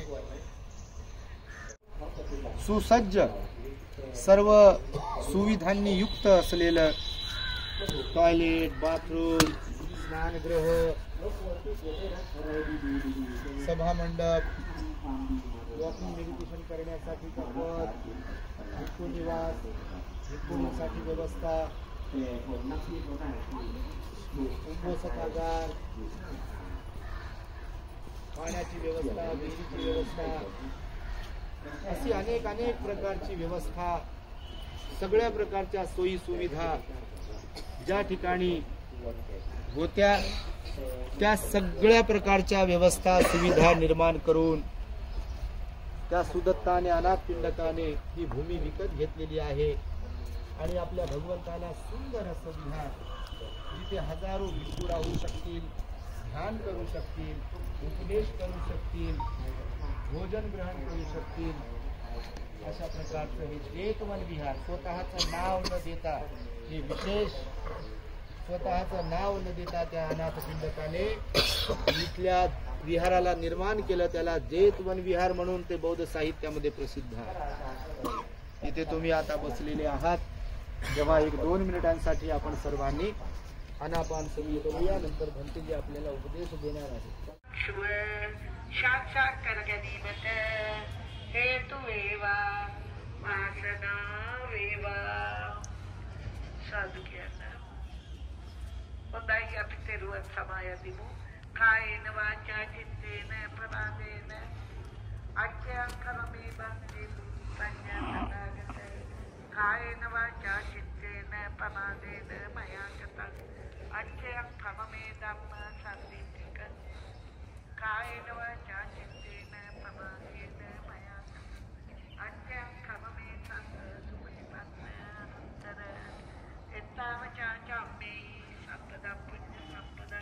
सुसज्ज सर्व सुविधांनी युक्त असलेलं टॉयलेट, बाथरूम, स्नानगृह, सभामंडप, वॉकिंग मेडिटेशन करण्यासाठी पद, भिक्खू निवास, भिक्खूंसाठी व्यवस्था, उपोषकागार, पाण्याची व्यवस्था, विजेची व्यवस्था, अशी अनेक प्रकारची व्यवस्था, सगळ्या प्रकारच्या सोयी सुविधा ज्या ठिकाणी होत्या त्या सगळ्या प्रकारच्या व्यवस्था सुविधा निर्माण करून त्या सुदत्ताने अनाथ पिंडकाने ही भूमी विकत घेतलेली आहे. आणि आपल्या भगवंताला सुंदर असं विहार, जिथे हजारो भिक्खू राहू शकतील, ध्यान करू शकतील, उपदेश करू शकतील, भोजन ग्रहण करू शकतील, अशा प्रकारचं हे एकवन विहार स्वतःचं नाव न देता, हे विशेष स्वतःचं नाव न देता त्या अनाथ पिंडकाने इथल्या विहाराला निर्माण केलं. त्याला जेतवन विहार म्हणून ते बौद्ध साहित्यामध्ये प्रसिद्ध आहे. इथे तुम्ही आता बसलेले आहात. जेव्हा 1-2 मिनिटांसाठी आपण सर्वांनी अनापान सवी करूया, नंतर भंतेजी आपल्याला उपदेश देणार आहेत. हेतु वेवा वासना वेवा साधुक्याना उदाई अपितेरुवत समायदिमु कायेन वाचा चित्तेन परादेन अज्ञाकरमे बंदे संज्ञातनागत कायेन वाचा चित्तेन परादेन मया गतं अज्ञाकरमे धम्म संदितिक कायेन वाचा चित्तेन परादेन मया अज्ञाकरमे संग सुपरिपन्नतर एतावचा चाम्मे संपदा पुण्य संपदा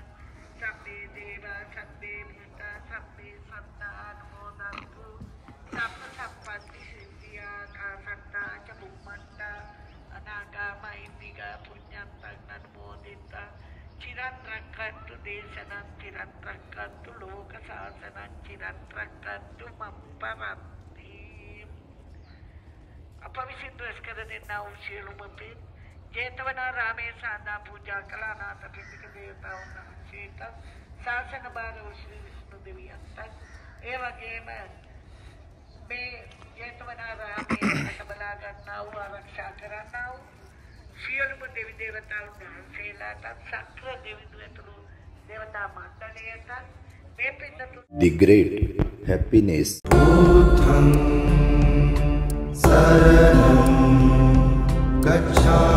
सब्बे देवा सब्बे भूता सब्बे सत्ता अनुमोदन्तु सब्ब सम्पत्ति सिद्धिया कासत्ता च बुम्मन्ता अनागामैन्दिगा पुण्यन्तं अनुमोदिता चिरन्त्रक्कन्तु देशनं चिरन्त्रक्कन्तु लोकशासनं चिरन्त्रक्कन्तु मम परान्ति अपविसिद्धस्करदेना उशेलुमपि जेतवना रामे सादा पूजा कलानाथ पिंडिक देवताओं चेत शासन बारव श्री विष्णु देवी अंतक एवगेम मे जेतवना रामे सबला करनाऊ आरक्षा करनाऊ शियलुम देवी देवताओं सेला तत् सक्र देवी देवता मंडले येतात मे पिंड The great happiness. बुद्धं शरणं गच्छामि.